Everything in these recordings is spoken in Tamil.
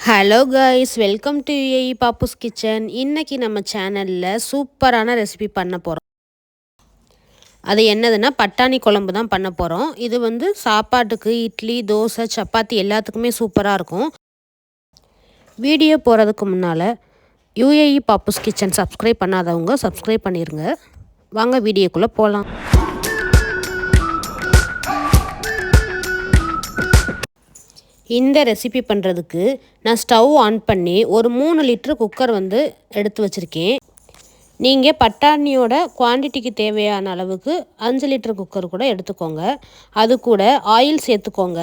Hello guys, welcome to UAE Pappu's kitchen. இன்றைக்கி நம்ம சேனலில் சூப்பரான ரெசிபி பண்ண போகிறோம். அது என்னதுன்னா பட்டாணி குழம்பு தான் பண்ண போகிறோம். இது வந்து சாப்பாட்டுக்கு இட்லி, தோசை, சப்பாத்தி எல்லாத்துக்குமே சூப்பராக இருக்கும். வீடியோ போகிறதுக்கு முன்னால் யுஏஇ பாப்புஸ் கிச்சன் சப்ஸ்கிரைப் பண்ணாதவங்க சப்ஸ்கிரைப் பண்ணிடுங்க. வாங்க வீடியோக்குள்ளே போகலாம். இந்த ரெசிபி பண்ணுறதுக்கு நான் ஸ்டவ் ஆன் பண்ணி ஒரு 3 லிட்டர் குக்கர் வந்து எடுத்து வச்சுருக்கேன். நீங்கள் பட்டாணியோட குவான்டிட்டிக்கு தேவையான அளவுக்கு 5 லிட்டர் குக்கர் கூட எடுத்துக்கோங்க. அது கூட ஆயில் சேர்த்துக்கோங்க.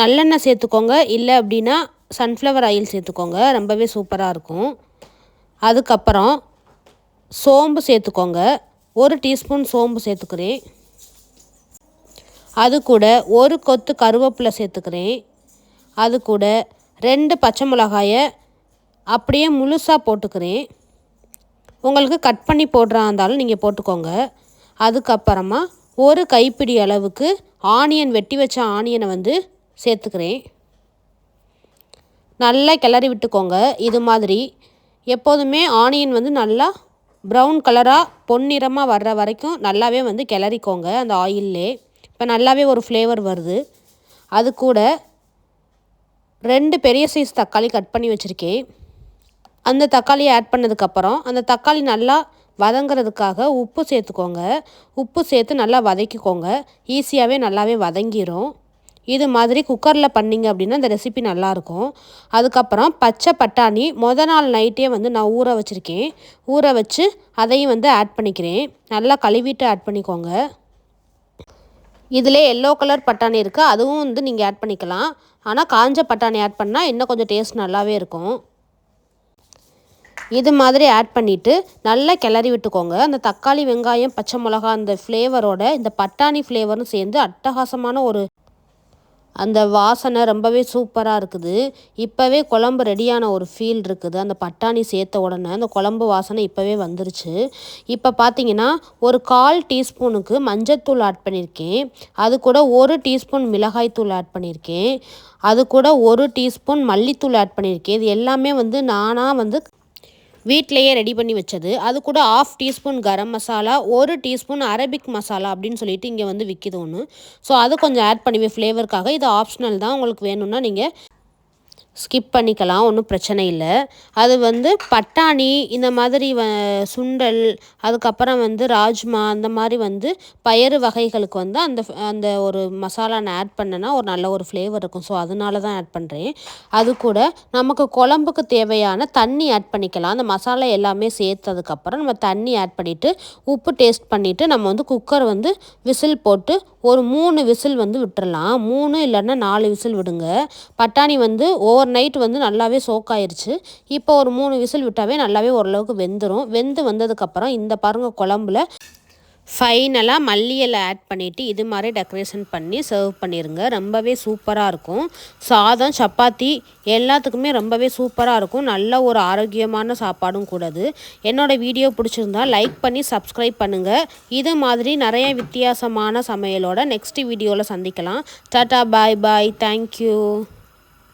நல்லெண்ணெய் சேர்த்துக்கோங்க, இல்லை அப்படின்னா சன்ஃப்ளவர் ஆயில் சேர்த்துக்கோங்க, ரொம்பவே சூப்பராக இருக்கும். அதுக்கப்புறம் சோம்பு சேர்த்துக்கோங்க. 1 டீஸ்பூன் சோம்பு சேர்த்துக்கிறேன். அது கூட 1 கொத்து கருவேப்பிலை சேர்த்துக்கிறேன். அது கூட 2 பச்சை மிளகாயை அப்படியே முழுசாக போட்டுக்கிறேன். உங்களுக்கு கட் பண்ணி போடுறா இருந்தாலும் நீங்கள் போட்டுக்கோங்க. அதுக்கப்புறமா 1 கைப்பிடி அளவுக்கு ஆனியன், வெட்டி வச்ச ஆனியனை வந்து சேர்த்துக்கிறேன். நல்லா கிளறி விட்டுக்கோங்க. இது மாதிரி எப்போதுமே ஆனியன் வந்து நல்லா ப்ரௌன் கலராக பொன்னிறமாக வர்ற வரைக்கும் நல்லாவே வந்து கிளறிக்கோங்க அந்த ஆயிலே. இப்போ நல்லாவே ஒரு ஃப்ளேவர் வருது. அது கூட 2 பெரிய சைஸ் தக்காளி கட் பண்ணி வச்சுருக்கேன். அந்த தக்காளியை ஆட் பண்ணதுக்கப்புறம் அந்த தக்காளி நல்லா வதங்கிறதுக்காக உப்பு சேர்த்துக்கோங்க. உப்பு சேர்த்து நல்லா வதக்கிக்கோங்க. ஈஸியாகவே நல்லாவே வதங்கிடும். இது மாதிரி குக்கரில் பண்ணிங்க அப்படின்னா இந்த ரெசிபி நல்லாயிருக்கும். அதுக்கப்புறம் பச்சை பட்டாணி நாள் நைட்டே வந்து நான் ஊற வச்சுருக்கேன். ஊற வச்சு அதையும் வந்து ஆட் பண்ணிக்கிறேன். நல்லா கழுவிட்டு ஆட் பண்ணிக்கோங்க. இதில் எல்லோ கலர் பட்டாணி இருக்குது, அதுவும் வந்து நீங்கள் ஆட் பண்ணிக்கலாம். ஆனால் காஞ்ச பட்டாணி ஆட் பண்ணால் இன்னும் கொஞ்சம் டேஸ்ட் நல்லாவே இருக்கும். இது மாதிரி ஆட் பண்ணிவிட்டு நல்லா கிளறி விட்டுக்கோங்க. அந்த தக்காளி, வெங்காயம், பச்சை மிளகா அந்த ஃப்ளேவரோட இந்த பட்டாணி ஃப்ளேவரும் சேர்ந்து அட்டகாசமான ஒரு அந்த வாசனை ரொம்பவே சூப்பராக இருக்குது. இப்போவே குழம்பு ரெடியான ஒரு ஃபீல் இருக்குது. அந்த பட்டாணி சேர்த்த உடனே அந்த குழம்பு வாசனை இப்போவே வந்துருச்சு. இப்போ பார்த்தீங்கன்னா ஒரு 1/4 டீஸ்பூனுக்கு மஞ்சள்தூள் ஆட் பண்ணியிருக்கேன். அது கூட 1 டீஸ்பூன் மிளகாய்த்தூள் ஆட் பண்ணியிருக்கேன். அது கூட 1 டீஸ்பூன் மல்லித்தூள் ஆட் பண்ணியிருக்கேன். இது எல்லாமே வந்து நானாக வந்து வீட்டிலையே ரெடி பண்ணி வச்சது. அது கூட 1/2 teaspoon garam masala, 1 teaspoon Arabic masala அப்படின்னு சொல்லிட்டு இங்கே வந்து விற்கிது ஒன்று. ஸோ அது கொஞ்சம் ஆட் பண்ணுவேன் ஃப்ளேவருக்காக. இது ஆப்ஷனல் தான், உங்களுக்கு வேணும்னா நீங்கள் ஸ்கிப் பண்ணிக்கலாம், ஒன்றும் பிரச்சனை இல்லை. அது வந்து பட்டாணி, இந்த மாதிரி சுண்டல், அதுக்கப்புறம் வந்து ராஜ்மா, அந்த மாதிரி வந்து பயறு வகைகளுக்கு வந்து அந்த அந்த ஒரு மசாலா நான் ஆட் பண்ணேன்னா ஒரு நல்ல ஒரு ஃப்ளேவர் இருக்கும். ஸோ அதனால தான் ஆட் பண்ணுறேன். அது கூட நமக்கு குழம்புக்கு தேவையான தண்ணி ஆட் பண்ணிக்கலாம். அந்த மசாலா எல்லாமே சேர்த்ததுக்கப்புறம் நம்ம தண்ணி ஆட் பண்ணிவிட்டு உப்பு டேஸ்ட் பண்ணிவிட்டு நம்ம வந்து குக்கர் வந்து விசில் போட்டு ஒரு 3 விசில் வந்து விட்டுறலாம். 3 இல்லைன்னா 4 விசில் விடுங்க. பட்டாணி வந்து ஓவர் நைட் வந்து நல்லாவே சோக் ஆயிடுச்சு. இப்போ ஒரு 3 விசில் விட்டாவே நல்லாவே ஓரளவுக்கு வெந்துடும். வெந்து வந்ததுக்கப்புறம் இந்த பாருங்கள் குழம்புல ஃபைனலாக மல்லி இலை ஆட் பண்ணிவிட்டு இது மாதிரி டெக்கரேஷன் பண்ணி சர்வ் பண்ணிடுங்க. ரொம்பவே சூப்பராக இருக்கும். சாதம், சப்பாத்தி எல்லாத்துக்குமே ரொம்பவே சூப்பராக இருக்கும். நல்ல ஒரு ஆரோக்கியமான சாப்பாடும் கூடது. என்னோடய வீடியோ பிடிச்சிருந்தா லைக் பண்ணி சப்ஸ்கிரைப் பண்ணுங்கள். இது மாதிரி நிறைய வித்தியாசமான சமையலோட நெக்ஸ்ட் வீடியோவில் சந்திக்கலாம். டாட்டா, பாய் பாய், தேங்க்யூ.